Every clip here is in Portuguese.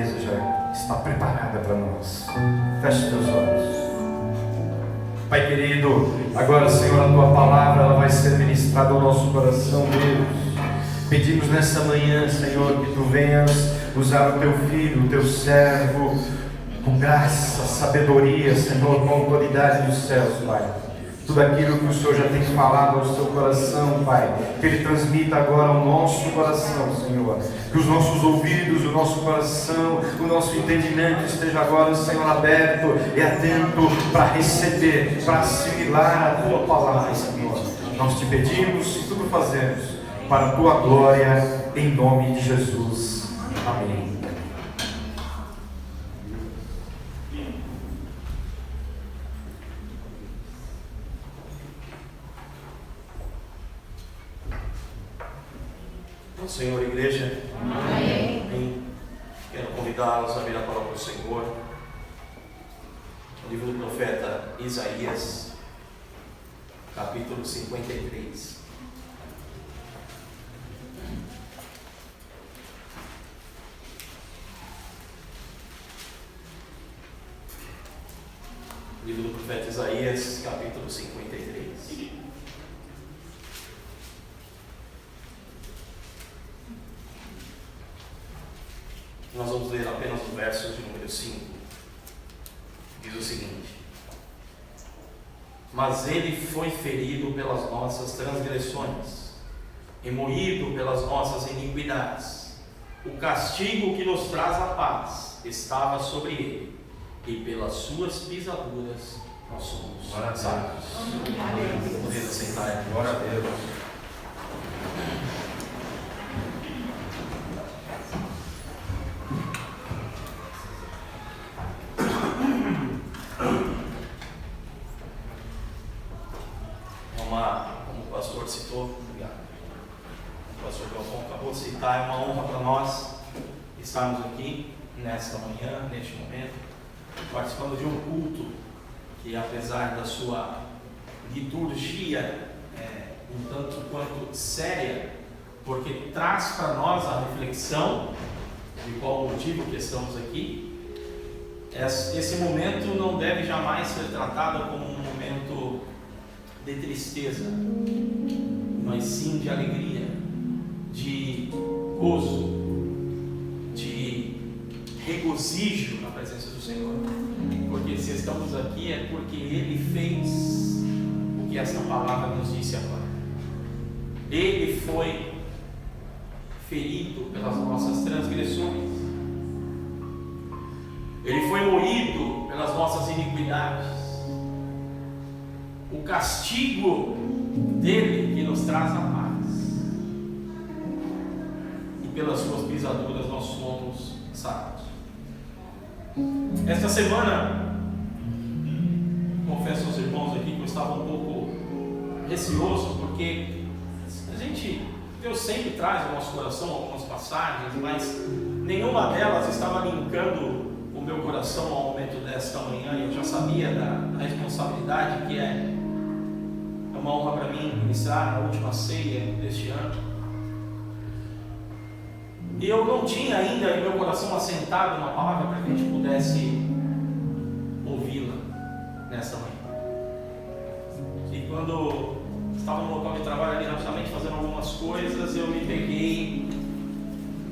já está preparada para nós. Feche teus olhos. Pai querido, agora, Senhor, a Tua palavra ela vai ser ministrada ao nosso coração, Deus. Pedimos nessa manhã, Senhor, que Tu venhas usar o Teu filho, o Teu servo, com graça, sabedoria, Senhor, com autoridade dos céus, Pai. Tudo aquilo que o Senhor já tem falado ao seu coração, Pai, que Ele transmita agora ao nosso coração, Senhor. Que os nossos ouvidos, o nosso coração, o nosso entendimento esteja agora, Senhor, aberto e atento para receber, para assimilar a Tua palavra, Senhor. Nós Te pedimos e tudo fazemos para a Tua glória, em nome de Jesus. Amém. Senhor, igreja, Amém. Quero convidá-los a abrir a palavra do Senhor no livro do profeta Isaías, capítulo 53. Livro do profeta Isaías, capítulo 53. Nós vamos ler apenas o verso de número 5. Diz o seguinte: Mas ele foi ferido pelas nossas transgressões e moído pelas nossas iniquidades. O castigo que nos traz a paz estava sobre ele, e pelas suas pisaduras nós somos sarados. Podemos sentar. Glória a Deus. Como o pastor citou, obrigado. O pastor Galvão acabou de citar, é uma honra para nós estarmos aqui nesta manhã, neste momento, participando de um culto que, apesar da sua liturgia um tanto quanto séria, porque traz para nós a reflexão de qual o motivo que estamos aqui. Esse momento não deve jamais ser tratado como um momento de tristeza, mas sim de alegria, de gozo, de regozijo na presença do Senhor. Porque se estamos aqui é porque Ele fez o que esta palavra nos disse agora. Ele foi ferido pelas nossas transgressões, Ele foi moído pelas nossas iniquidades. O castigo dele que nos traz a paz, e pelas suas pisaduras nós somos sarados. Esta semana, confesso aos irmãos aqui que eu estava um pouco receoso, porque Deus sempre traz ao nosso coração algumas passagens, mas nenhuma delas estava linkando o meu coração ao momento desta manhã. Eu já sabia da responsabilidade que é uma honra para mim ministrar na última ceia deste ano. E eu não tinha ainda em meu coração assentado na palavra para que a gente pudesse ouvi-la nesta manhã. E quando estava no local de trabalho ali rapidamente fazendo algumas coisas, eu me peguei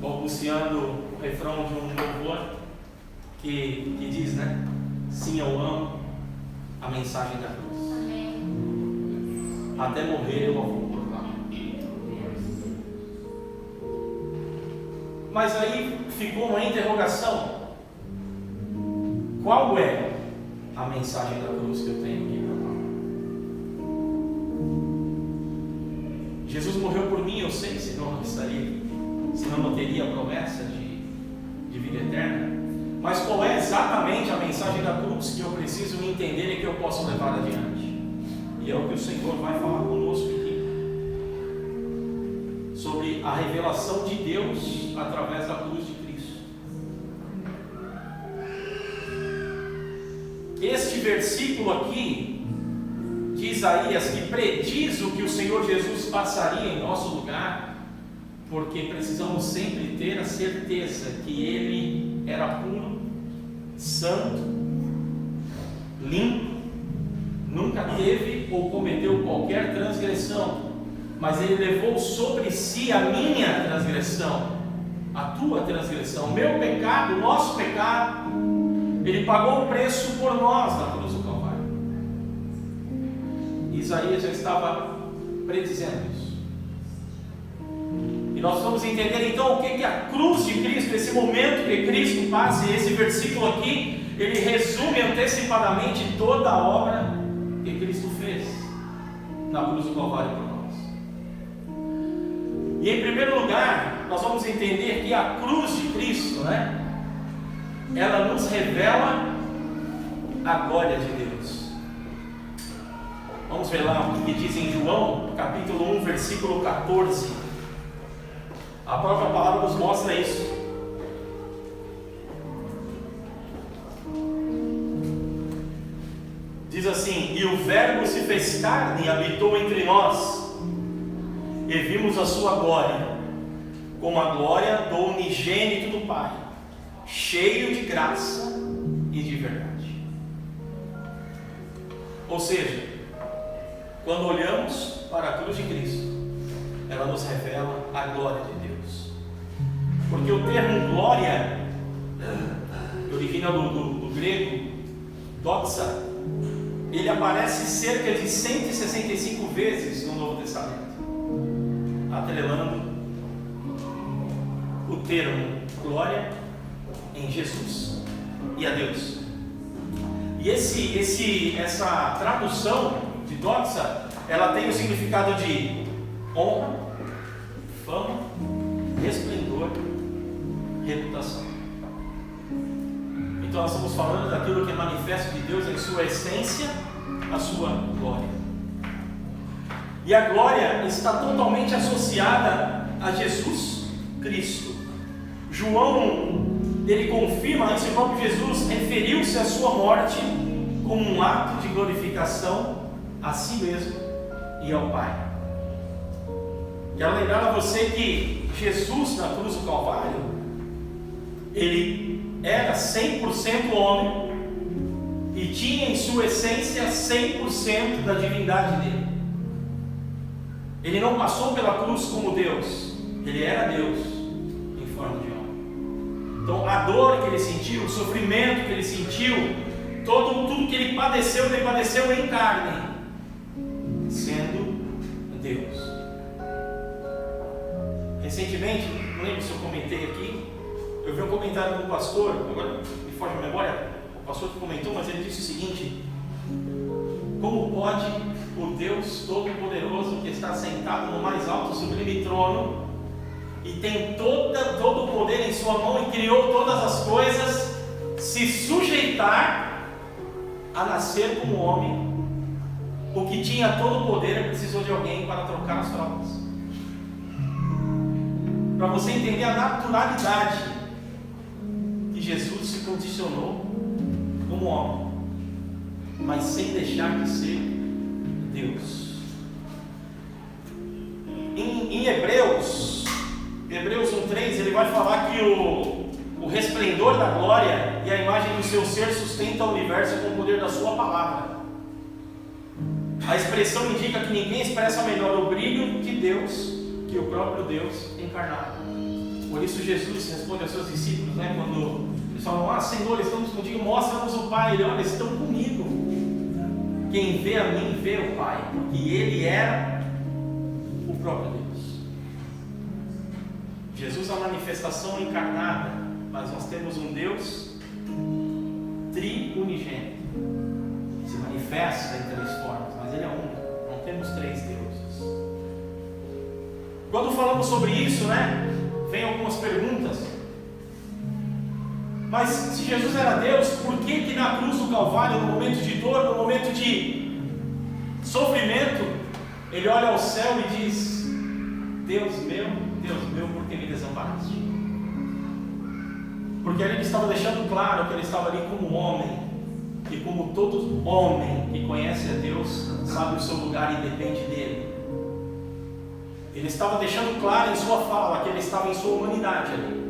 balbuciando o refrão de um louvor que diz, né? Sim, eu amo a mensagem da cruz. Até morrer eu a vou proclamar. Mas aí ficou uma interrogação: qual é a mensagem da cruz que eu tenho que proclamar? Jesus morreu por mim, eu sei, senão não estaria aqui, senão não teria a promessa de vida eterna. Mas qual é exatamente a mensagem da cruz que eu preciso entender e que eu posso levar adiante? E é o que o Senhor vai falar conosco aqui, sobre a revelação de Deus através da cruz de Cristo. Este versículo aqui de Isaías, que prediz o que o Senhor Jesus passaria em nosso lugar, porque precisamos sempre ter a certeza que Ele era puro, santo, limpo, nunca teve ou cometeu qualquer transgressão, mas Ele levou sobre si a minha transgressão, a tua transgressão, o meu pecado, o nosso pecado. Ele pagou o preço por nós na cruz do Calvário. Isaías já estava predizendo isso. E nós vamos entender então o que é a cruz de Cristo, esse momento que Cristo passa. E esse versículo aqui, ele resume antecipadamente toda a obra que Cristo fez na cruz do Calvário por nós. E em primeiro lugar, nós vamos entender que a cruz de Cristo, ela nos revela a glória de Deus. Vamos ver lá o que diz em João, capítulo 1, versículo 14. A própria palavra nos mostra isso. Diz assim: e o Verbo se fez carne e habitou entre nós, e vimos a sua glória, como a glória do unigênito do Pai, cheio de graça e de verdade. Ou seja, quando olhamos para a cruz de Cristo, ela nos revela a glória de Deus. Porque o termo glória, que origina do grego doxa, ele aparece cerca de 165 vezes no Novo Testamento, atrelando o termo glória em Jesus e a Deus. E essa tradução de doxa, ela tem o significado de honra, fama, resplendor, reputação. Então nós estamos falando daquilo que é manifesto de Deus em sua essência, a sua glória. E a glória está totalmente associada a Jesus Cristo. João, ele confirma que o próprio Jesus referiu-se à sua morte como um ato de glorificação a si mesmo e ao Pai. Quero lembrar a você que Jesus na cruz do Calvário, ele era 100% homem e tinha em sua essência 100% da divindade dele. Ele não passou pela cruz como Deus, ele era Deus em forma de homem. Então a dor que ele sentiu, o sofrimento que ele sentiu, tudo que ele padeceu em carne, sendo Deus. Recentemente, não lembro se eu comentei aqui, eu vi um comentário de um pastor, agora me foge a memória, o pastor que comentou, mas ele disse o seguinte: como pode o Deus Todo-Poderoso, que está sentado no mais alto sublime trono e tem todo o poder em sua mão e criou todas as coisas, se sujeitar a nascer como homem? O que tinha todo o poder precisou de alguém para trocar as trocas. Para você entender a naturalidade que Jesus se condicionou como homem, mas sem deixar de ser Deus. Em Hebreus 1:3, ele vai falar que o resplendor da glória e a imagem do seu ser sustenta o universo com o poder da sua palavra. A expressão indica que ninguém expressa melhor o brilho de Deus que o próprio Deus encarnado. Por isso Jesus responde aos seus discípulos, quando eles falam: Senhor, estamos contigo, mostra-nos o Pai. Ele: olha, estão comigo. Quem vê a mim, vê o Pai, porque Ele era o próprio Deus. Jesus é a manifestação encarnada, mas nós temos um Deus triunigênito, que se manifesta em três formas, mas Ele é único, não temos três deuses. Quando falamos sobre isso, vem algumas perguntas. Mas se Jesus era Deus, por que na cruz do Calvário, no momento de dor, no momento de sofrimento, Ele olha ao céu e diz: Deus meu, por que me desamparaste? Porque Ele estava deixando claro que Ele estava ali como homem, e como todo homem que conhece a Deus, sabe o seu lugar e depende dEle. Ele estava deixando claro em sua fala que ele estava em sua humanidade ali.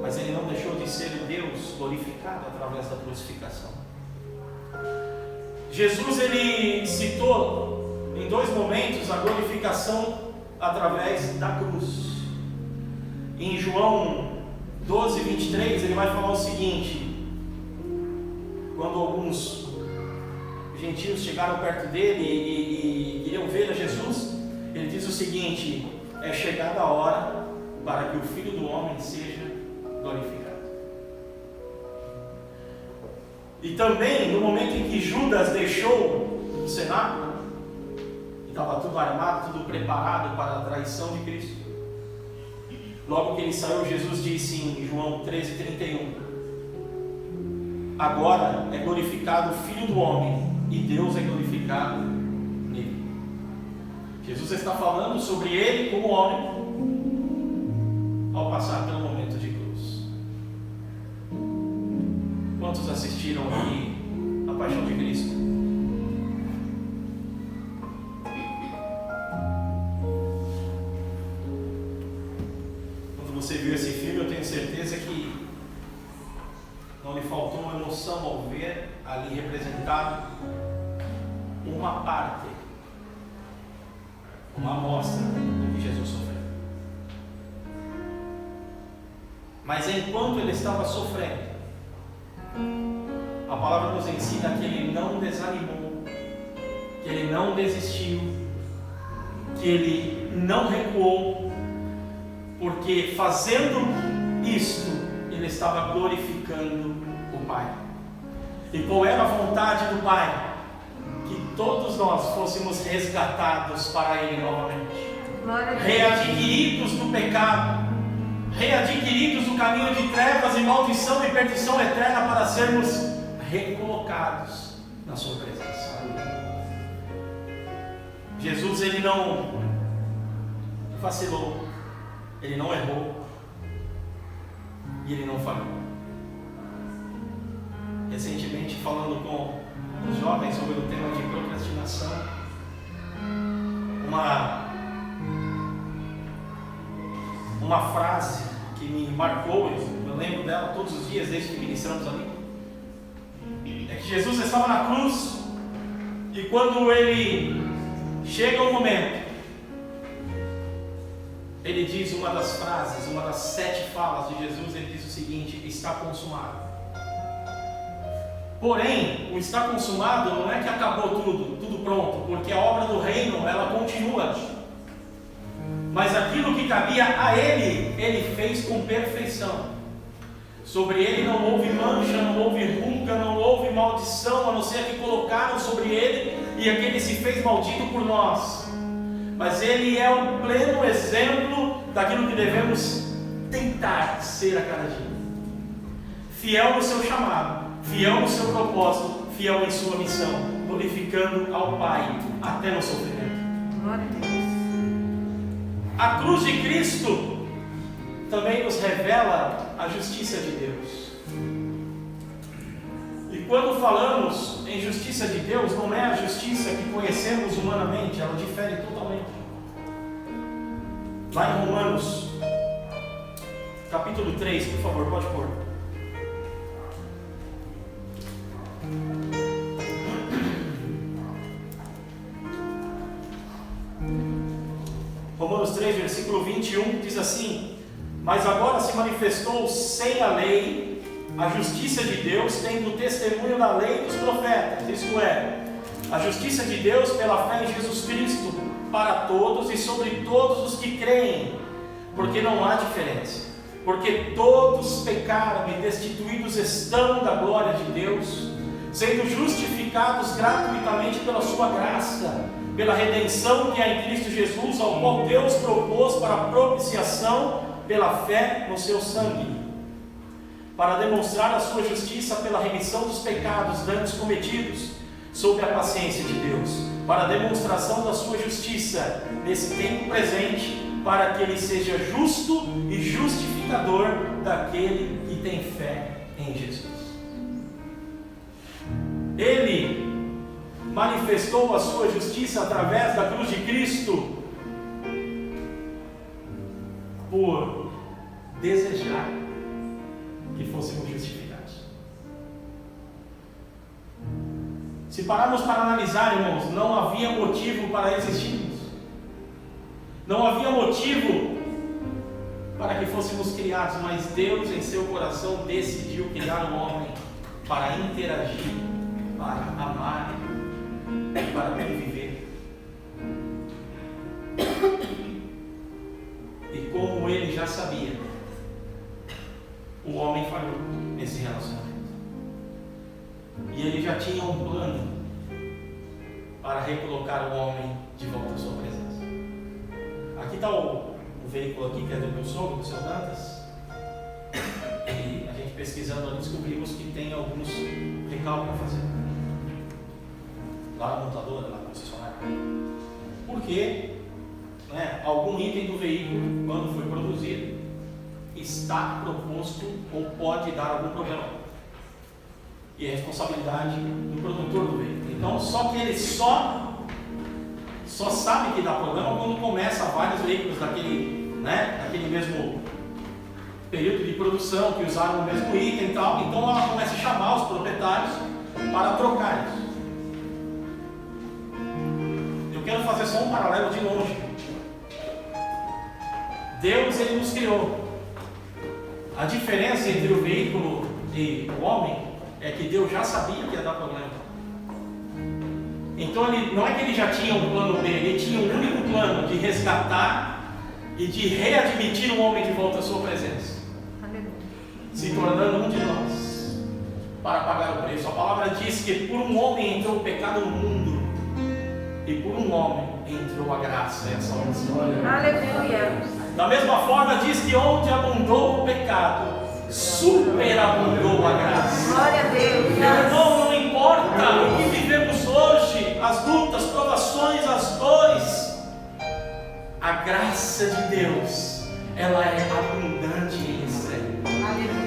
Mas ele não deixou de ser o Deus glorificado através da crucificação. Jesus, ele citou em 2 momentos a glorificação através da cruz. Em João 12, 23, ele vai falar o seguinte: quando alguns gentios chegaram perto dele e queriam ver a Jesus, ele diz o seguinte: é chegada a hora para que o Filho do Homem seja glorificado. E também no momento em que Judas deixou o cenáculo, estava tudo armado, tudo preparado para a traição de Cristo, logo que ele saiu, Jesus disse em João 13:31: agora é glorificado o Filho do Homem e Deus é glorificado nele. Jesus está falando sobre ele como homem ao passar pelo momento de cruz. Quantos assistiram aqui a Paixão de Cristo? Quando você viu esse filme, eu tenho certeza que não lhe faltou uma emoção ao ver ali representado uma parte, uma amostra do que Jesus sofreu. Mas enquanto ele estava sofrendo, a palavra nos ensina que ele não desanimou, que ele não desistiu, que ele não recuou, porque fazendo isto, ele estava glorificando o Pai. E qual era a vontade do Pai? Que todos nós fôssemos resgatados para Ele novamente, readquiridos do pecado, readquiridos do caminho de trevas e maldição e perdição eterna, para sermos recolocados na sua presença. Jesus, ele não vacilou, ele não errou e ele não falhou. Recentemente, falando com os jovens sobre o tema de procrastinação, uma frase que me marcou, eu lembro dela todos os dias desde que ministramos ali, é que Jesus estava na cruz, e quando ele chega o momento, ele diz uma das frases, uma das 7 falas de Jesus, ele diz o seguinte: está consumado. Porém, o está consumado não é que acabou tudo pronto, porque a obra do reino, ela continua. Mas aquilo que cabia a ele, ele fez com perfeição. Sobre ele não houve mancha, não houve ruga, não houve maldição, a não ser a que colocaram sobre ele, e aquele se fez maldito por nós. Mas ele é o pleno exemplo daquilo que devemos tentar ser a cada dia. Fiel no seu chamado, fiel no seu propósito, fiel em sua missão, glorificando ao Pai até no sofrimento. Glória a Deus. A cruz de Cristo também nos revela a justiça de Deus. E quando falamos em justiça de Deus, não é a justiça que conhecemos humanamente, ela difere totalmente. Lá em Romanos, capítulo 3, por favor, pode pôr. Romanos 3, versículo 21, diz assim: mas agora se manifestou sem a lei a justiça de Deus, tendo testemunho da lei e dos profetas, isto é, a justiça de Deus pela fé em Jesus Cristo, para todos e sobre todos os que creem, porque não há diferença, porque todos pecaram e destituídos estão da glória de Deus, sendo justificados gratuitamente pela sua graça, pela redenção que há em Cristo Jesus, ao qual Deus propôs para a propiciação pela fé no seu sangue, para demonstrar a sua justiça pela remissão dos pecados dantes cometidos sob a paciência de Deus, para a demonstração da sua justiça nesse tempo presente, para que ele seja justo e justificador daquele que tem fé em Jesus. Ele manifestou a sua justiça através da cruz de Cristo, por desejar que fôssemos justificados. Se pararmos para analisar, irmãos, não havia motivo para existirmos. Não havia motivo para que fôssemos criados, mas Deus em seu coração decidiu criar o homem para interagir, para amar e para conviver. E como ele já sabia, o homem falhou nesse relacionamento. E ele já tinha um plano para recolocar o homem de volta à sua presença. Aqui está o veículo aqui, que é do meu sogro, do seu Dantas. E a gente pesquisando ali descobrimos que tem alguns recalques para fazer. Lá na montadora, lá na concessionária. Porque algum item do veículo, quando foi produzido, está proposto ou pode dar algum problema. E é responsabilidade do produtor do veículo. Então, só que ele só sabe que dá problema quando começa vários veículos daquele mesmo período de produção, que usaram o mesmo item e tal. Então ela começa a chamar os proprietários para trocar isso. Eu quero fazer só um paralelo de longe. Deus, ele nos criou. A diferença entre o veículo e o homem é que Deus já sabia que ia dar problema. Então não é que ele já tinha um plano B, ele tinha um único plano de resgatar e de readmitir o homem de volta à sua presença, se tornando um de nós, para pagar o preço. A palavra diz que por um homem entrou o pecado no mundo, e por um homem entrou a graça e a salvação. Aleluia. Da mesma forma diz que onde abundou o pecado, superabundou a graça. Glória a Deus. Irmão, não importa o que vivemos hoje, as lutas, provações, as dores, a graça de Deus, ela é abundante em extremo.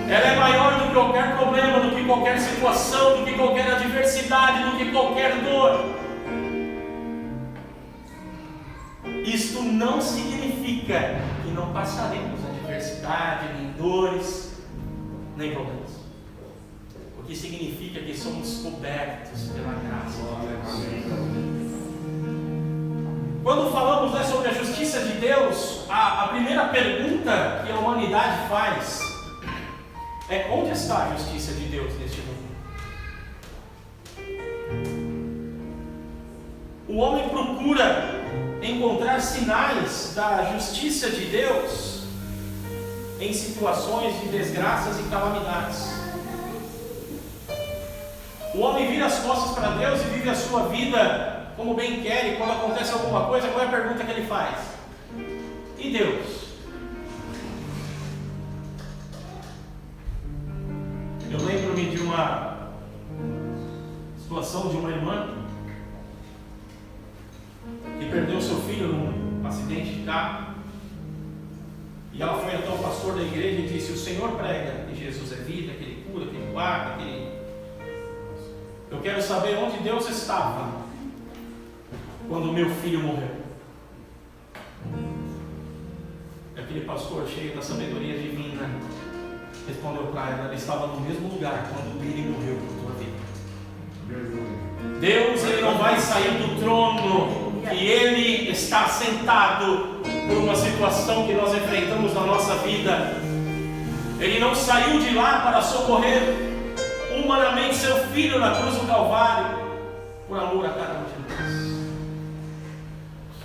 Ela é maior do que qualquer problema, do que qualquer situação, do que qualquer adversidade, do que qualquer dor. Isto não significa que não passaremos adversidade, nem dores, nem problemas. O que significa que somos cobertos pela graça de Deus. Quando falamos sobre a justiça de Deus, a primeira pergunta que a humanidade faz é: onde está a justiça de Deus neste mundo? O homem procura encontrar sinais da justiça de Deus em situações de desgraças e calamidades. O homem vira as costas para Deus e vive a sua vida como bem quer, e quando acontece alguma coisa, qual é a pergunta que ele faz? E Deus? Eu lembro-me de uma situação de uma irmã que perdeu seu filho num acidente de carro, e ela foi até o pastor da igreja e disse: o Senhor prega que Jesus é vida, que Ele cura, que Ele guarda, que Ele... Eu quero saber onde Deus estava quando meu filho morreu. E aquele pastor, cheio da sabedoria divina, respondeu para ela: ele estava no mesmo lugar quando ele morreu por tua vida. Deus, Ele não vai sair do trono que Ele está sentado por uma situação que nós enfrentamos na nossa vida. Ele não saiu de lá para socorrer humanamente seu filho na cruz do Calvário, por amor a cada um de nós.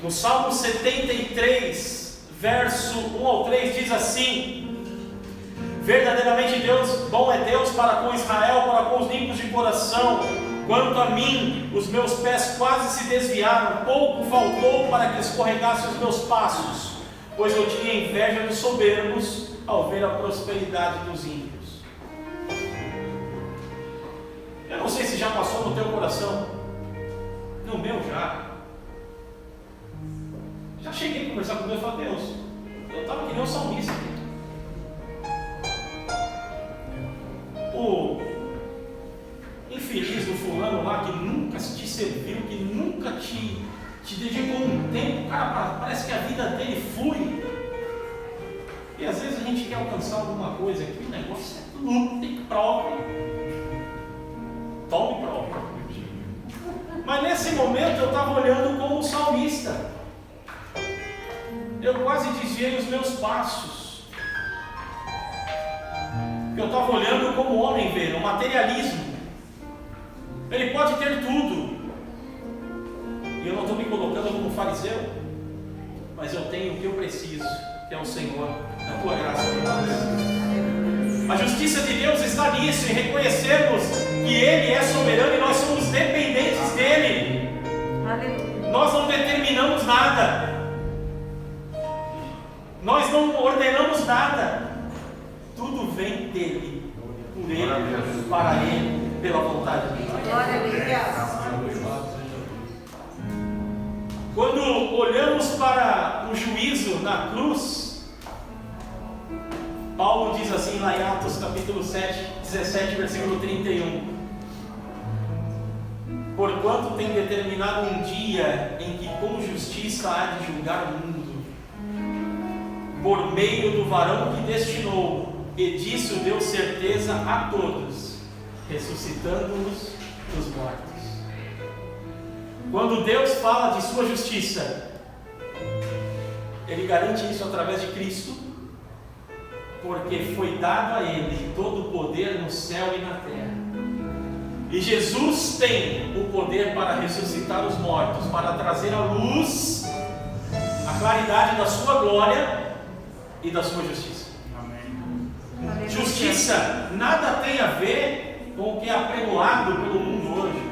No Salmo 73, verso 1 ao 3, diz assim: verdadeiramente bom é Deus para com Israel, para com os limpos de coração. Quanto a mim, os meus pés quase se desviaram, pouco faltou para que escorregassem os meus passos, pois eu tinha inveja dos soberbos ao ver a prosperidade dos ímpios. Eu não sei se já passou no teu coração, no meu já cheguei a conversar com Deus e falei: Deus, eu estava que nem um salmista aqui. O infeliz do fulano lá que nunca te serviu, que nunca te dedicou um tempo, cara, parece que a vida dele flui. E às vezes a gente quer alcançar alguma coisa aqui, o negócio é luta, prova. Tome prova. Mas nesse momento eu estava olhando como um salmista. Eu quase desviei os meus passos. Eu estava olhando como o homem vê, o materialismo. Ele pode ter tudo. E eu não estou me colocando como fariseu, mas eu tenho o que eu preciso, que é o Senhor, a tua graça por nós. A justiça de Deus está nisso, em reconhecermos que Ele é soberano e nós somos dependentes dEle. Aleluia. Nós não determinamos nada. Nós não ordenamos nada. Tudo vem dEle, por Ele, para Ele, pela vontade dEle. Glória a Deus. Quando olhamos para o juízo na cruz, Paulo diz assim lá em Atos capítulo 17, versículo 31: porquanto tem determinado um dia em que com justiça há de julgar o mundo, por meio do varão que destinou, e disso deu certeza a todos, ressuscitando-os dos mortos. Quando Deus fala de sua justiça, Ele garante isso através de Cristo, porque foi dado a Ele todo o poder no céu e na terra. E Jesus tem o poder para ressuscitar os mortos, para trazer à luz a claridade da sua glória e da sua justiça. Aleluia. Justiça nada tem a ver com o que é apregoado pelo mundo hoje.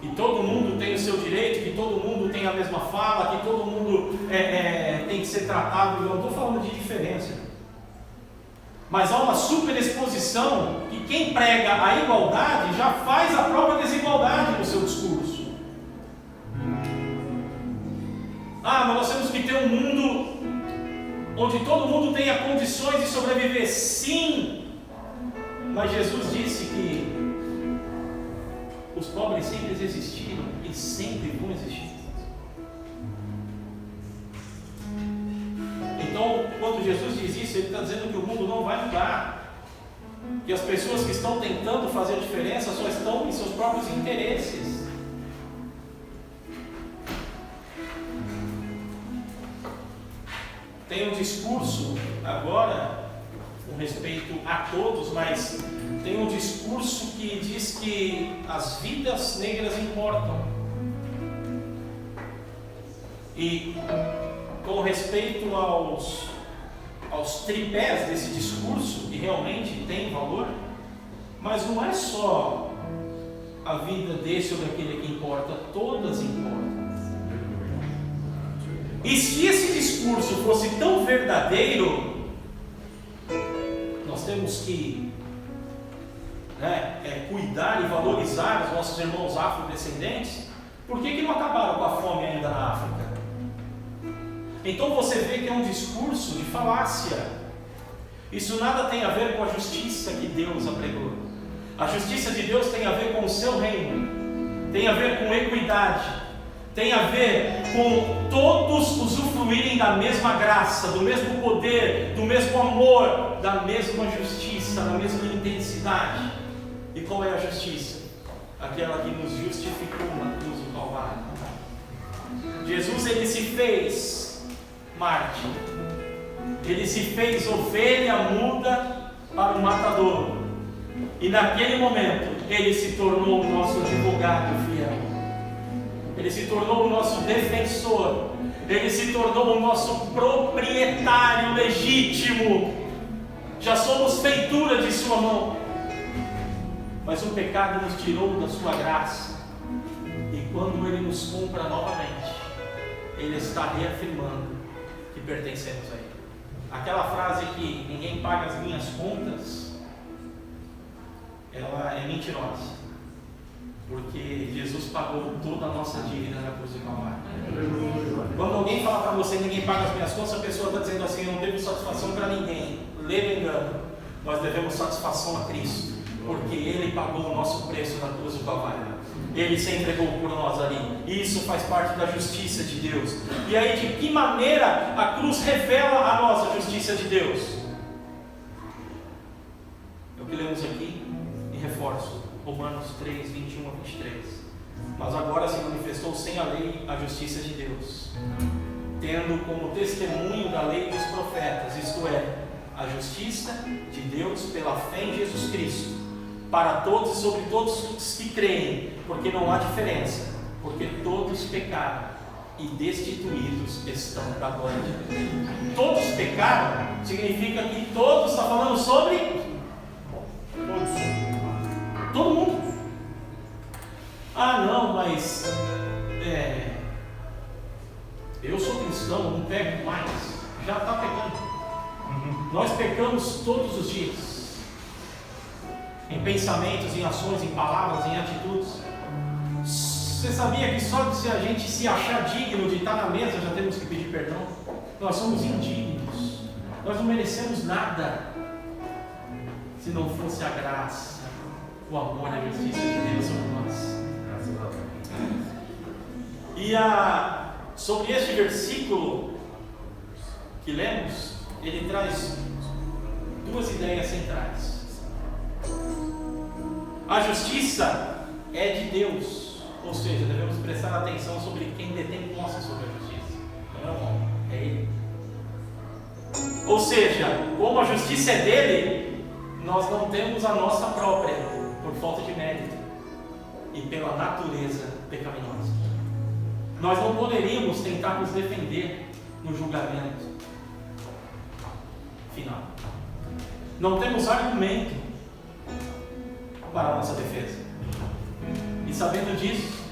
Que todo mundo tem o seu direito, que todo mundo tem a mesma fala, que todo mundo tem que ser tratado. Eu não estou falando de diferença, mas há uma superexposição que quem prega a igualdade já faz a própria desigualdade no seu discurso. Mas nós temos que ter um mundo onde todo mundo tenha condições de sobreviver. Sim, mas Jesus disse que os pobres sempre existiram e sempre vão existir. Então, quando Jesus diz isso, Ele está dizendo que o mundo não vai mudar, que as pessoas que estão tentando fazer a diferença só estão em seus próprios interesses. Tem um discurso agora com respeito a todos, mas tem um discurso que diz que as vidas negras importam. E com respeito aos tripés desse discurso, que realmente tem valor, mas não é só a vida desse ou daquele que importa, todas importam. E se esse discurso fosse tão verdadeiro, nós temos que cuidar e valorizar os nossos irmãos afrodescendentes. Por que não acabaram com a fome ainda na África? Então você vê que é um discurso de falácia. Isso nada tem a ver com a justiça que Deus apregou. A justiça de Deus tem a ver com o seu reino, tem a ver com equidade, tem a ver com todos usufruírem da mesma graça, do mesmo poder, do mesmo amor, da mesma justiça, da mesma intensidade. E qual é a justiça? Aquela que nos justificou na cruz do Calvário. Jesus, Ele se fez mártir, Ele se fez ovelha muda para o matador, e naquele momento Ele se tornou o nosso advogado fiel, Ele se tornou o nosso defensor, Ele se tornou o nosso proprietário legítimo. Já somos feitura de sua mão, mas o pecado nos tirou da sua graça, e quando Ele nos compra novamente, Ele está reafirmando que pertencemos a Ele. Aquela frase que ninguém paga as minhas contas, ela é mentirosa, porque Jesus pagou toda a nossa dívida na cruz do Calvário. Quando alguém fala para você ninguém paga as minhas contas, a pessoa está dizendo assim: eu não devo satisfação para ninguém. Lê o engano, nós devemos satisfação a Cristo. porque Ele pagou o nosso preço na cruz do Calvário. Ele se entregou por nós ali. E isso faz parte da justiça de Deus. E aí, de que maneira a cruz revela a nós a justiça de Deus? É o que lemos aqui e reforço. Romanos 3, 21 a 23. Mas agora se manifestou sem a lei a justiça de Deus, tendo como testemunho da lei dos profetas, isto é, a justiça de Deus pela fé em Jesus Cristo, para todos e sobre todos os que creem, porque não há diferença, porque todos pecaram e destituídos estão da glória de Deus. Todos pecaram significa que todos está falando sobre todos. Todo mundo. Ah, não, mas eu sou cristão, não pego mais. Já está pecando. Nós pecamos todos os dias, em pensamentos, em ações, em palavras, em atitudes. Você sabia que só se a gente se achar digno de estar na mesa já temos que pedir perdão? Nós somos indignos, nós não merecemos nada se não fosse a graça, o amor e a justiça de Deus sobre nós. E sobre este versículo que lemos, ele traz duas ideias centrais. A justiça é de Deus, ou seja, devemos prestar atenção sobre quem detém posse sobre a justiça. Não é o homem, é Ele. Ou seja, como a justiça é dele, nós não temos a nossa própria, por falta de mérito e pela natureza pecaminosa. Nós não poderíamos tentar nos defender no julgamento final. Não temos argumento para a nossa defesa. E sabendo disso,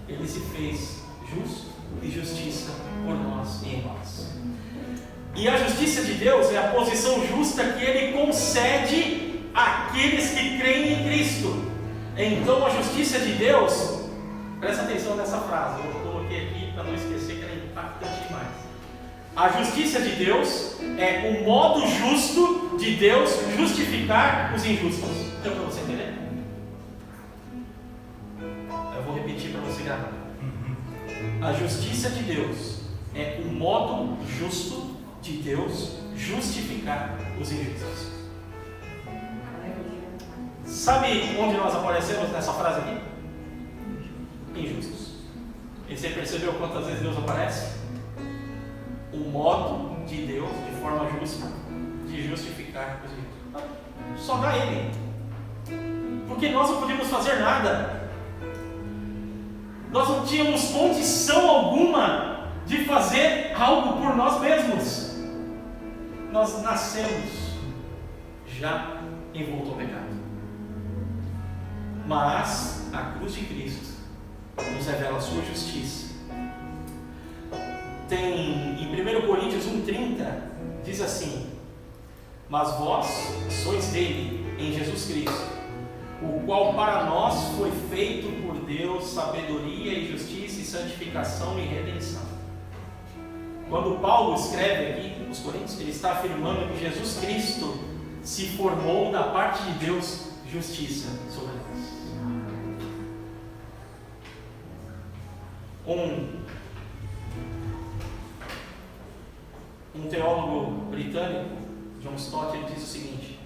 Ele se fez justo e justiça por nós e em nós. E a justiça de Deus é a posição justa que Ele concede àqueles que creem em Cristo. Então a justiça de Deus, presta atenção nessa frase, eu coloquei aqui para não esquecer que ela é impactante demais. A justiça de Deus é o modo justo de Deus justificar os injustos. Deu para você entender? Eu vou repetir para você gravar. A justiça de Deus é o modo justo de Deus justificar os injustos. Sabe onde nós aparecemos nessa frase aqui? Injustos. E você percebeu quantas vezes Deus aparece? O modo de Deus, de forma justa, de justificar os injustos. Só dá Ele. Porque nós não podíamos fazer nada. Nós não tínhamos condição alguma de fazer algo por nós mesmos. Nós nascemos já envolto ao pecado. Mas a cruz de Cristo nos revela a sua justiça. Tem em 1 Coríntios 1,30 diz assim: mas vós sois dele em Jesus Cristo, o qual para nós foi feito por Deus sabedoria e justiça e santificação e redenção. Quando Paulo escreve aqui os Coríntios, ele está afirmando que Jesus Cristo se formou da parte de Deus justiça sobre nós. Um teólogo britânico, John Stott, ele diz o seguinte: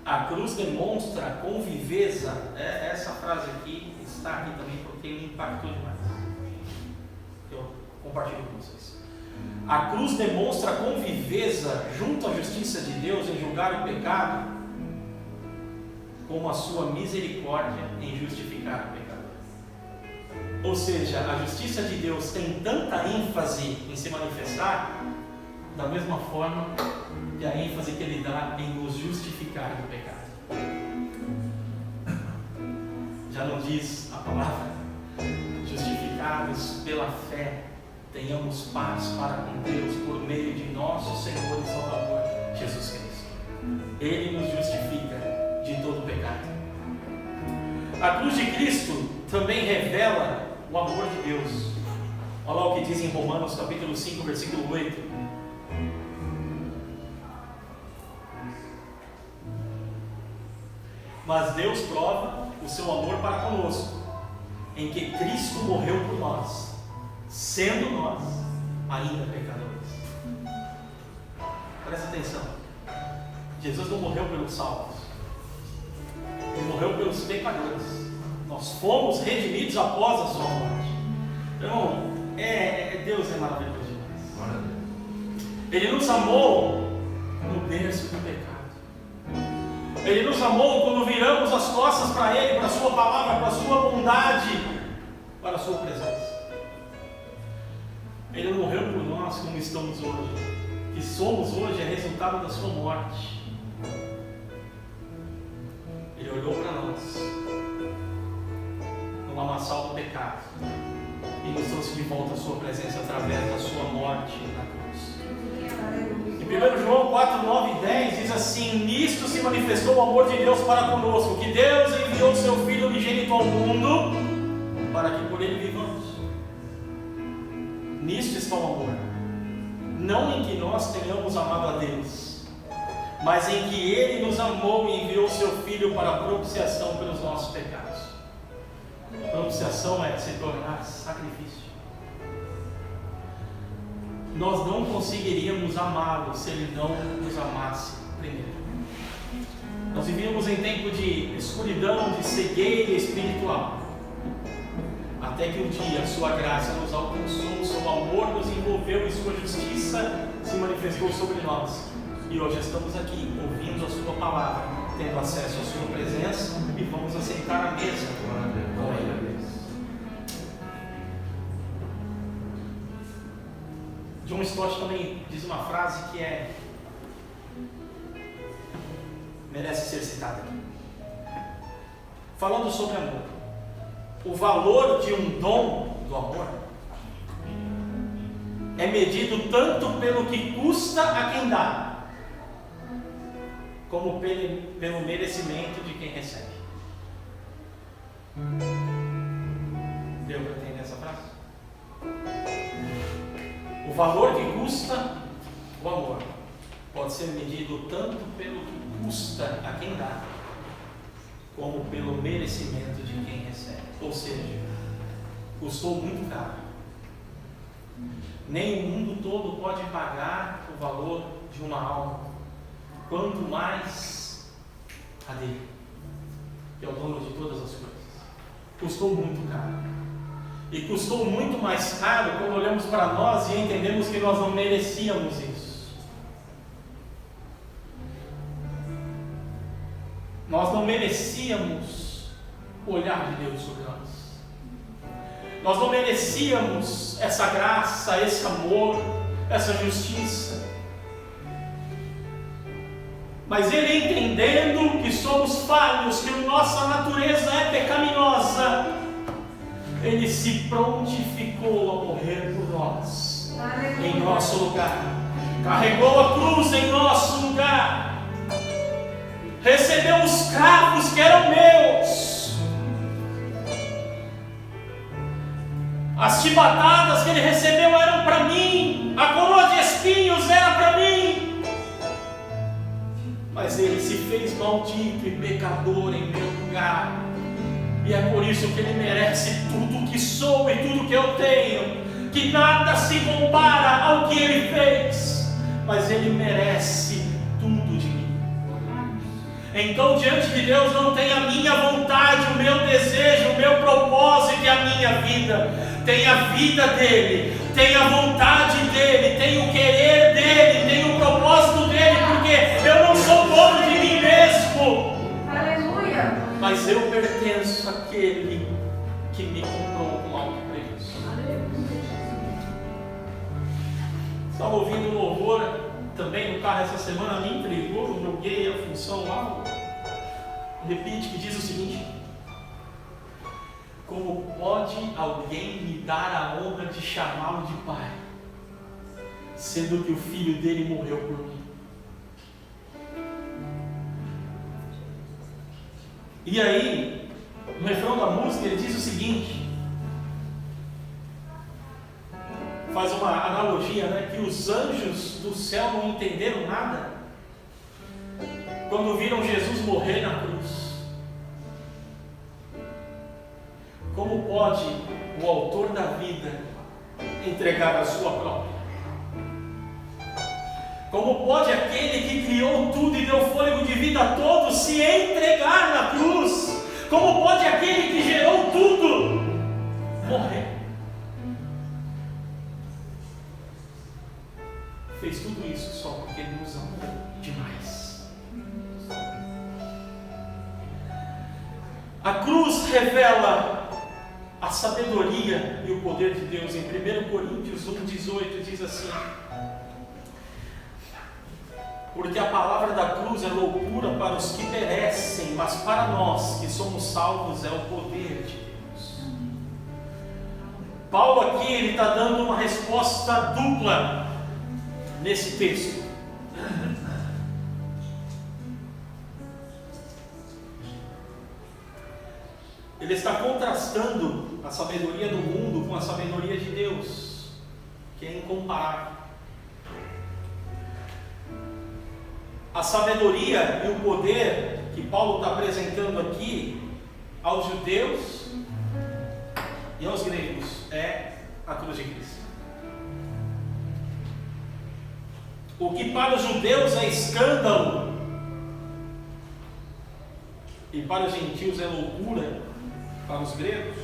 a cruz demonstra com viveza, essa frase aqui está aqui também porque me impactou demais, eu compartilho com vocês. A cruz demonstra com viveza, junto à justiça de Deus em julgar o pecado, como a sua misericórdia em justificar o pecado. Ou seja, a justiça de Deus tem tanta ênfase em se manifestar, da mesma forma que a ênfase que Ele dá em nos justificar do pecado. Já não diz a palavra: justificados pela fé, tenhamos paz para com Deus por meio de nosso Senhor e Salvador Jesus Cristo. Ele nos justifica de todo o pecado. A cruz de Cristo também revela o amor de Deus. Olha lá o que diz em Romanos capítulo 5, versículo 8. Mas Deus prova o seu amor para conosco, em que Cristo morreu por nós, sendo nós ainda pecadores. Presta atenção. Jesus não morreu pelos salvos. Ele morreu pelos pecadores. Nós fomos redimidos após a sua morte. Então, Deus é maravilhoso demais. Ele nos amou no berço do pecado. Ele nos amou quando viramos as costas para Ele, para a sua palavra, para a sua bondade, para a sua presença. Ele morreu por nós como estamos hoje. Que somos hoje é resultado da sua morte. Ele olhou para nós no lamaçal do pecado e nos trouxe de volta a sua presença através da sua morte na cruz. Em 1 João 4, 9 e 10 diz assim: nisto se manifestou o amor de Deus para conosco, que Deus enviou o seu Filho unigênito ao mundo para que por ele vivamos. Nisto está o amor, não em que nós tenhamos amado a Deus, mas em que Ele nos amou e enviou o seu Filho para a propiciação pelos nossos pecados. Propiciação é se tornar sacrifício. Nós não conseguiríamos amá-lo se Ele não nos amasse primeiro. Nós vivíamos em tempo de escuridão, de cegueira espiritual, até que um dia a sua graça nos alcançou, o seu amor nos envolveu e sua justiça se manifestou sobre nós. E hoje estamos aqui, ouvindo a sua palavra, tendo acesso à sua presença e vamos aceitar a mesa com Ele. John Stott também diz uma frase que merece ser citada aqui. Falando sobre amor. O valor de um dom do amor é medido tanto pelo que custa a quem dá, como pelo merecimento de quem recebe. Deu para entender essa frase? O valor que custa o amor pode ser medido tanto pelo que custa a quem dá, como pelo merecimento de quem recebe. Ou seja, custou muito caro. Nem o mundo todo pode pagar o valor de uma alma, quanto mais a dele, que é o dono de todas as coisas. Custou muito caro. E custou muito mais caro quando olhamos para nós e entendemos que nós não merecíamos isso. Nós não merecíamos o olhar de Deus sobre nós. Nós não merecíamos essa graça, esse amor, essa justiça. Mas Ele, entendendo que somos falhos, que nossa natureza é pecaminosa, Ele se prontificou a morrer por nós, em nosso lugar. Carregou a cruz em nosso lugar. Recebeu os cravos que eram meus. As chibatadas que Ele recebeu eram para mim. A coroa de espinhos era para mim. Mas Ele se fez maldito e pecador em meu lugar. E é por isso que Ele merece tudo que sou e tudo que eu tenho. Que nada se compara ao que Ele fez. Mas Ele merece tudo de mim. Então, diante de Deus, não tem a minha vontade, o meu desejo, o meu propósito e a minha vida. Tem a vida dEle, tem a vontade dEle, tem o querer dEle, tem o propósito dEle, porque eu não sou dono de mim mesmo. Aleluia! Mas eu pertenço àquele que me comprou com alto preço. Estava ouvindo um louvor também no carro essa semana, me intrigou, eu joguei a função lá, repite, que diz o seguinte: como pode alguém me dar a honra de chamá-lo de pai, sendo que o filho dele morreu por mim? E aí, no refrão da música, ele diz o seguinte, faz uma analogia, né, que os anjos do céu não entenderam nada quando viram Jesus morrer na cruz. como pode o autor da vida entregar a sua própria? Como pode aquele que criou tudo e deu fôlego de vida a todos se entregar na cruz? Como pode aquele que gerou tudo morrer? Fez tudo isso só porque Ele nos amou demais. A cruz revela a sabedoria e o poder de Deus. Em 1 Coríntios 1,18 diz assim: porque a palavra da cruz é loucura para os que perecem, mas para nós que somos salvos é o poder de Deus. Paulo aqui ele está dando uma resposta dupla nesse texto. Ele está contrastando a sabedoria do mundo com a sabedoria de Deus, que é incomparável. A sabedoria e o poder que Paulo está apresentando aqui aos judeus e aos gregos é a cruz de Cristo. O que para os judeus é escândalo e para os gentios é loucura, para os gregos.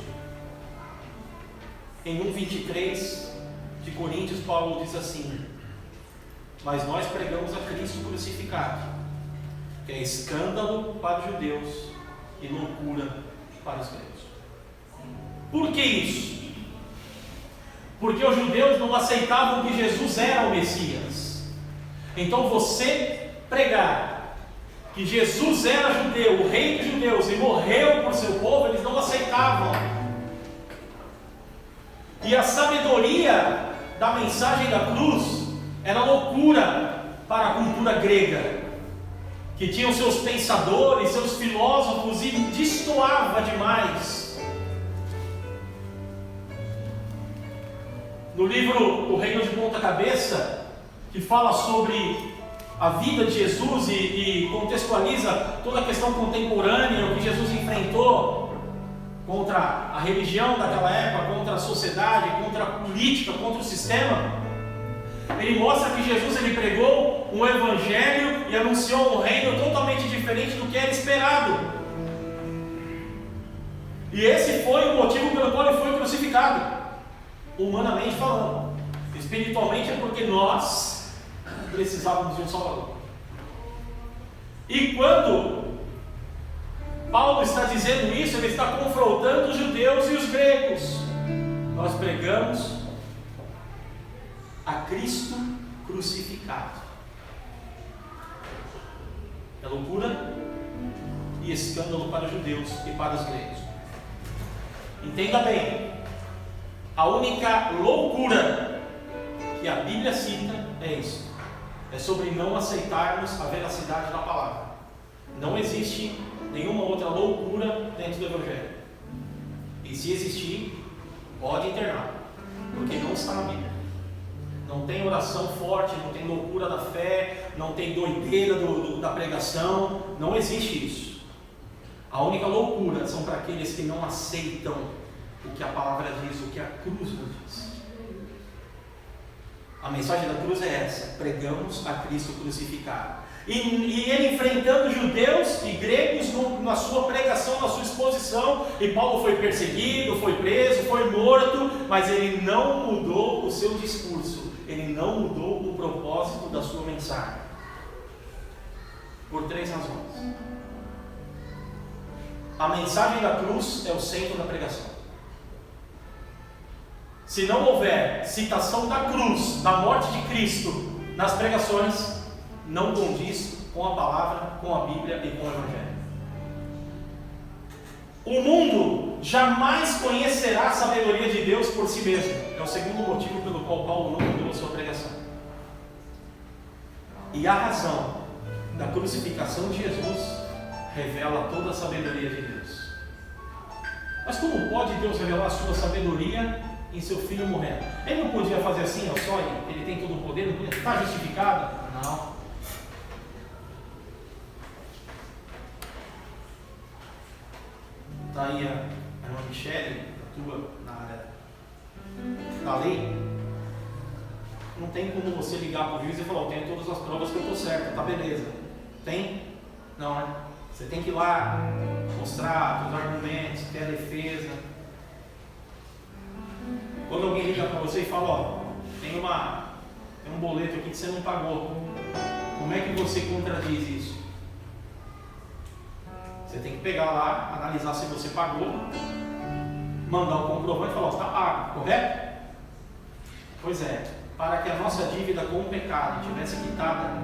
Em 1,23 de Coríntios, Paulo diz assim: mas nós pregamos a Cristo crucificado, que é escândalo para os judeus e loucura para os gregos. Por que isso? Porque os judeus não aceitavam que Jesus era o Messias. Então você pregar que Jesus era judeu, o rei dos judeus, e morreu por seu povo, eles não aceitavam. E a sabedoria da mensagem da cruz era loucura para a cultura grega, que tinha os seus pensadores, seus filósofos, e destoava demais. No livro O Reino de Ponta Cabeça, que fala sobre a vida de Jesus e contextualiza toda a questão contemporânea, o que Jesus enfrentou contra a religião daquela época, contra a sociedade, contra a política, contra o sistema, ele mostra que Jesus ele pregou um evangelho e anunciou um reino totalmente diferente do que era esperado. E esse foi o motivo pelo qual ele foi crucificado, humanamente falando. Espiritualmente é porque nós precisávamos de um Salvador. E quando Paulo está dizendo isso, ele está confrontando os judeus e os gregos. Nós pregamos a Cristo crucificado. É loucura e escândalo para os judeus e para os gregos. Entenda bem, a única loucura que a Bíblia cita é isso. É sobre não aceitarmos a veracidade da palavra. Não existe nenhuma outra loucura dentro do Evangelho. E se existir, pode internar, porque não está na Bíblia. Não tem oração forte, não tem loucura da fé, não tem doideira da pregação, não existe isso. A única loucura são para aqueles que não aceitam o que a palavra diz, o que a cruz nos diz. A mensagem da cruz é essa: pregamos a Cristo crucificado. E ele enfrentando judeus e gregos na sua pregação, na sua exposição, e Paulo foi perseguido, foi preso, foi morto, mas ele não mudou o seu discurso, ele não mudou o propósito da sua mensagem, por 3 razões. A mensagem da cruz é o centro da pregação. Se não houver citação da cruz, da morte de Cristo nas pregações, não condiz com a palavra, com a Bíblia e com o Evangelho. O mundo jamais conhecerá a sabedoria de Deus por si mesmo. É o segundo motivo pelo qual Paulo não mudou a sua pregação. E a razão da crucificação de Jesus revela toda a sabedoria de Deus. Mas como pode Deus revelar a sua sabedoria em seu filho morrendo? Ele não podia fazer assim, ó, só ele tem todo o poder, não podia estar justificado? Não. Está aí a irmã Michele atua na área da lei, não tem como você ligar para o juiz e falar: eu tenho todas as provas que eu estou certo, tá beleza. Tem? Não, né? Você tem que ir lá, mostrar os argumentos, ter a defesa. Quando alguém liga para você e fala: ó, tem um boleto aqui que você não pagou, como é que você contradiz isso? Você tem que pegar lá, analisar se você pagou, mandar o comprovante e falar: está pago, correto? Pois é, para que a nossa dívida com o pecado tivesse quitada,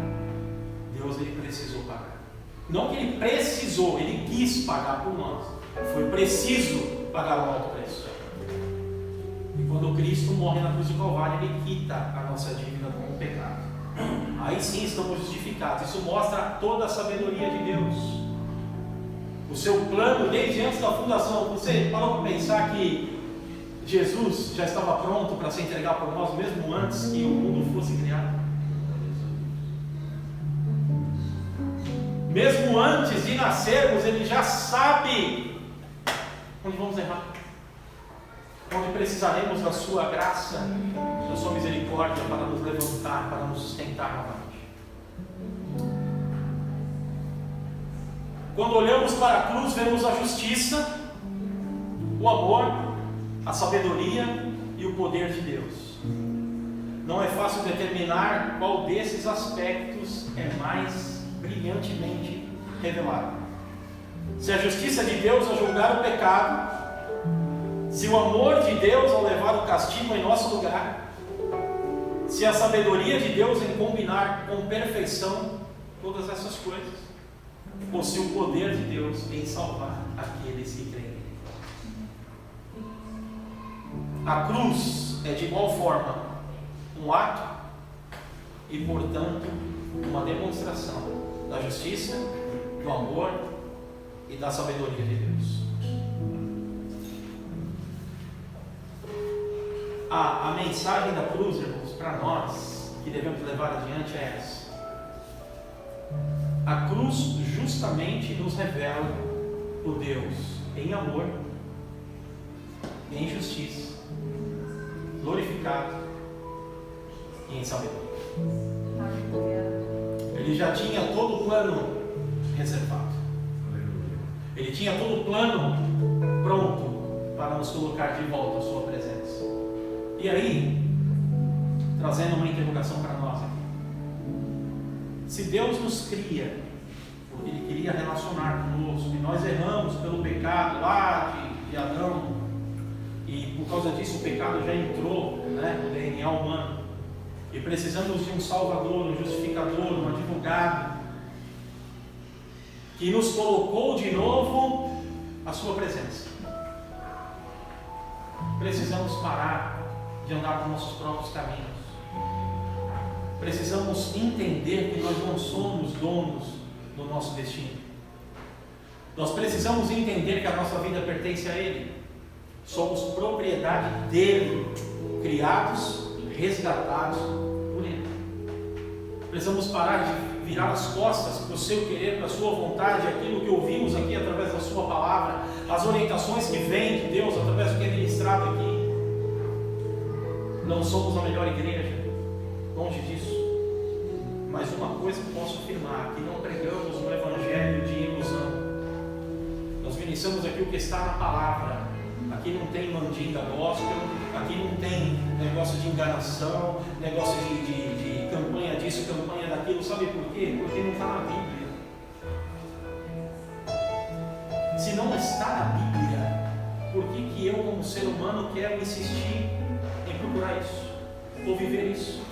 Deus ele precisou pagar. Não que ele precisou, ele quis pagar por nós. Foi preciso pagar um alto preço. E quando Cristo morre na cruz do Calvário, ele quita a nossa dívida com o pecado. Aí sim estamos justificados. Isso mostra toda a sabedoria de Deus. O seu plano desde antes da fundação. Você parou para pensar que Jesus já estava pronto para se entregar por nós, mesmo antes que o mundo fosse criado? Mesmo antes de nascermos, ele já sabe onde vamos errar, onde precisaremos da sua graça, da sua misericórdia para nos levantar, para nos sustentar novamente. Quando olhamos para a cruz, vemos a justiça, o amor, a sabedoria e o poder de Deus. Não é fácil determinar qual desses aspectos é mais brilhantemente revelado. Se a justiça de Deus ao julgar o pecado, se o amor de Deus ao levar o castigo em nosso lugar, se a sabedoria de Deus em combinar com perfeição todas essas coisas, ou se o poder de Deus em salvar aqueles que creem. A cruz é de igual forma um ato e, portanto, uma demonstração da justiça, do amor e da sabedoria de Deus. A mensagem da cruz, irmãos, para nós que devemos levar adiante é essa. A cruz justamente nos revela o Deus em amor, em justiça, glorificado e em sabedoria. Ele já tinha todo o plano reservado. Ele tinha todo o plano pronto para nos colocar de volta à sua presença. E aí, trazendo uma interrogação para nós aqui. Se Deus nos cria, porque Ele queria relacionar conosco, e nós erramos pelo pecado lá de Adão, e por causa disso o pecado já entrou, no DNA humano, e precisamos de um Salvador, um justificador, um advogado, que nos colocou de novo à sua presença. Precisamos parar de andar por nossos próprios caminhos. Precisamos entender que nós não somos donos do nosso destino. Nós precisamos entender que a nossa vida pertence a Ele. Somos propriedade dEle, criados, resgatados por Ele. Precisamos parar de virar as costas para o seu querer, para a sua vontade, aquilo que ouvimos aqui através da sua palavra, as orientações que vêm de Deus através do que é ministrado aqui. Não somos a melhor igreja, longe disso. Mas uma coisa que posso afirmar, que não pregamos um evangelho de ilusão. Nós ministramos aqui o que está na palavra. Aqui não tem mandinga gospel, aqui não tem negócio de enganação, negócio de campanha disso, campanha daquilo. Sabe por quê? Porque não está na Bíblia. Se não está na Bíblia, por que eu, como ser humano, quero insistir em procurar isso, ou viver isso?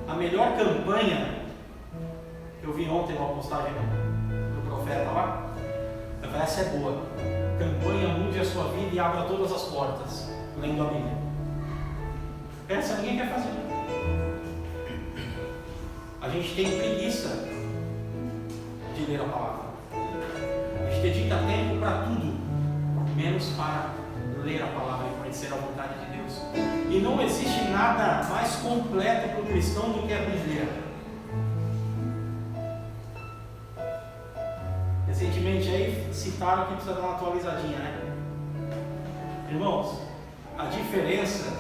A melhor campanha que eu vi ontem uma postagem do profeta lá, essa é boa. Campanha mude a sua vida e abra todas as portas, lendo a Bíblia. Essa ninguém quer fazer. A gente tem preguiça de ler a palavra. A gente dedica tempo para tudo, menos para ler a palavra e conhecer a vontade de Deus. E não existe nada mais completo para o cristão do que a Bíblia. Recentemente aí citaram que precisa dar uma atualizadinha, né? Irmãos, a diferença,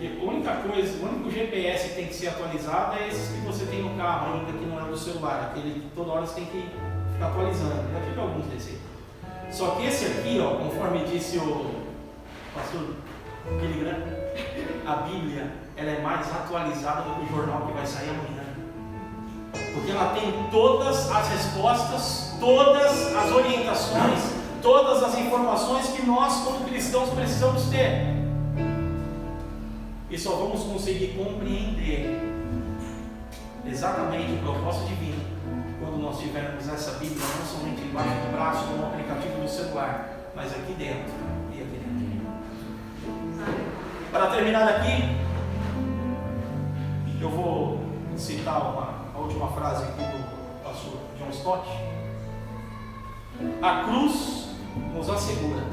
que a única coisa, o único GPS que tem que ser atualizado é esses que você tem no carro ainda, que não é do celular, aquele que toda hora você tem que ficar atualizando. Já tive alguns desse aí. Só que esse aqui, ó, conforme disse o pastor Billy Graham, a Bíblia, ela é mais atualizada do que o jornal que vai sair amanhã. Porque ela tem todas as respostas, todas as orientações, todas as informações que nós como cristãos precisamos ter. E só vamos conseguir compreender exatamente o propósito divino quando nós tivermos essa Bíblia não somente embaixo do braço como aplicativo do celular, mas aqui dentro e aqui dentro. Para terminar aqui, eu vou citar a última frase aqui do pastor John Stott. A cruz nos assegura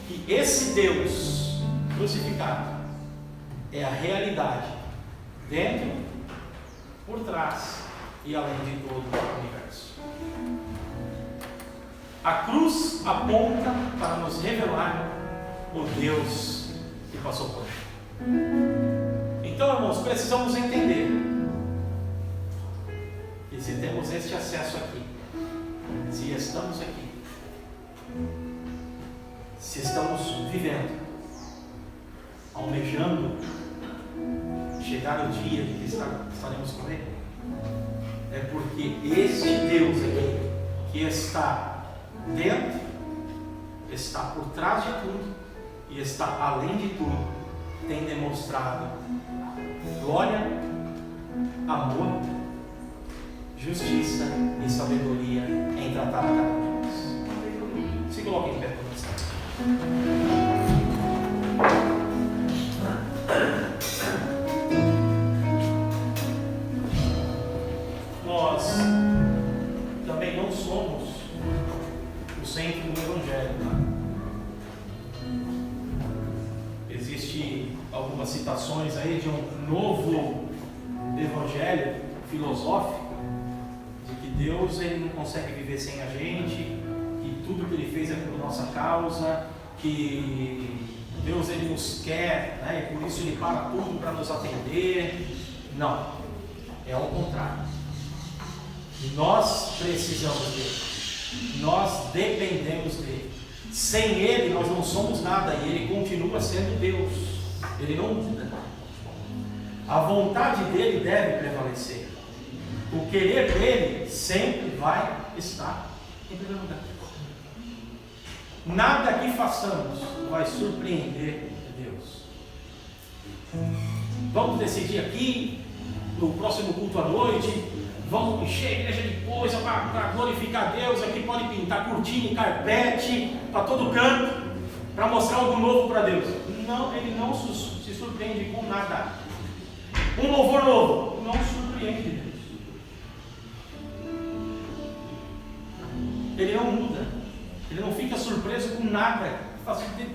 que esse Deus crucificado é a realidade dentro, por trás e além de todo o universo. A cruz aponta para nos revelar o Deus que passou por ele. Então, irmãos, precisamos entender que se temos este acesso aqui, se estamos aqui, se estamos vivendo, almejando chegar o dia de que estaremos com Ele, é porque este Deus aqui, que está dentro, está por trás de tudo e está além de tudo, tem demonstrado glória, amor, justiça e sabedoria em tratar a cada um de nós. Se coloquem em pé para nós. Nós também não somos o centro do Evangelho, tá? Existem algumas citações aí de um novo Evangelho filosófico, de que Deus ele não consegue viver sem a gente, que tudo que Ele fez é por nossa causa, que Deus ele nos quer, né? E por isso Ele para tudo para nos atender. Não, é ao contrário. Nós precisamos dele, nós dependemos dele. Sem ele nós não somos nada e ele continua sendo Deus, ele não muda. A vontade dele deve prevalecer, o querer dele sempre vai estar em primeiro lugar. Nada que façamos vai surpreender Deus. Vamos decidir aqui no próximo culto à noite, vamos encher a igreja de coisa para glorificar Deus. Aqui pode pintar cortina e carpete para todo canto, para mostrar algo novo para Deus. Não, ele não se surpreende com nada. Um louvor novo não surpreende Deus. Ele não muda, ele não fica surpreso com nada.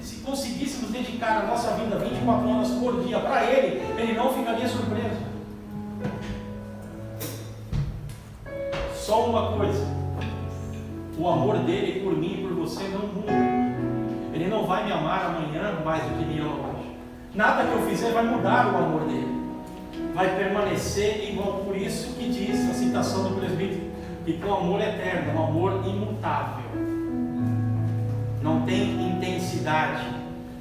Se conseguíssemos dedicar a nossa vida 24 horas por dia para ele não ficaria surpreso. Só uma coisa: o amor dele por mim e por você não muda. Ele não vai me amar amanhã mais do que me ama hoje. Nada que eu fizer vai mudar o amor dele, vai permanecer igual. Por isso que diz a citação do presbítero, que o amor eterno, um amor imutável, não tem intensidade,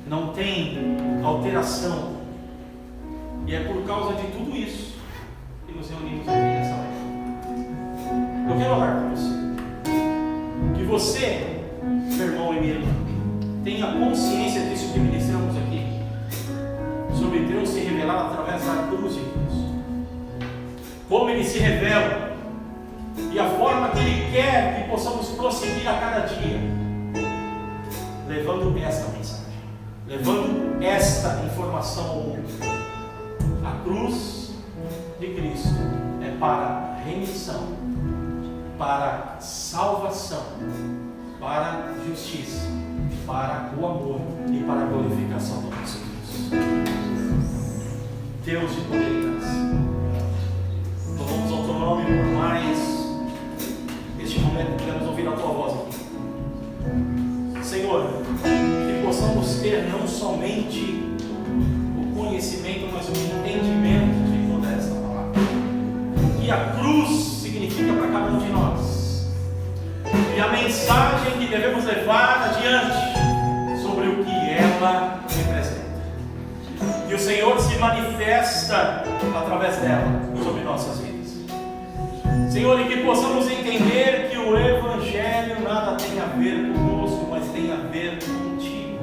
não tem alteração. E é por causa de tudo isso que nos reunimos aqui nessa noite. Eu quero orar por você, que você, meu irmão e minha irmã, tenha consciência disso que ministramos aqui, sobre Deus se revelar através da cruz de Deus, como Ele se revela e a forma que Ele quer que possamos prosseguir a cada dia, levando esta mensagem, levando esta informação ao mundo. A cruz de Cristo é para remissão, para salvação, para justiça, para o amor e para a glorificação do nosso Deus. Deus de poder e graça, louvamos ao teu nome por mais este momento ter não somente o conhecimento, mas o entendimento de toda esta palavra. O que a cruz significa para cada um de nós. E a mensagem que devemos levar adiante sobre o que ela representa. E o Senhor se manifesta através dela sobre nossas vidas. Senhor, e que possamos entender que o Evangelho nada tem a ver conosco, mas tem a ver contigo.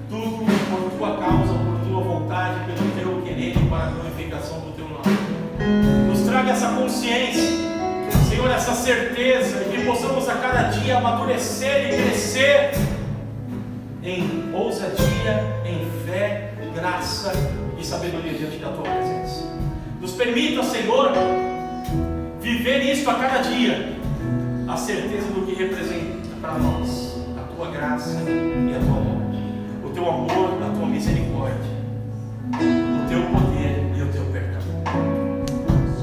Tudo por tua causa, por tua vontade, pelo teu querer e para a glorificação do teu nome. Nos traga essa consciência, Senhor, essa certeza, e que possamos a cada dia amadurecer e crescer em ousadia, em fé, graça e sabedoria diante da tua presença. Nos permita, Senhor, viver isso a cada dia, a certeza do que representa para nós a tua graça e a tua amor, o teu amor, a tua misericórdia, o teu poder e o teu perdão.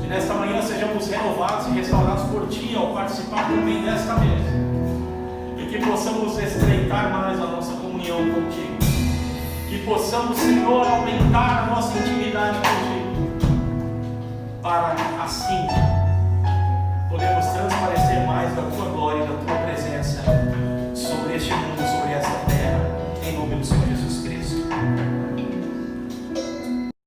E nesta manhã sejamos renovados e restaurados por ti ao participar também desta mesa, e que possamos estreitar mais a nossa comunhão contigo, que possamos, Senhor, aumentar a nossa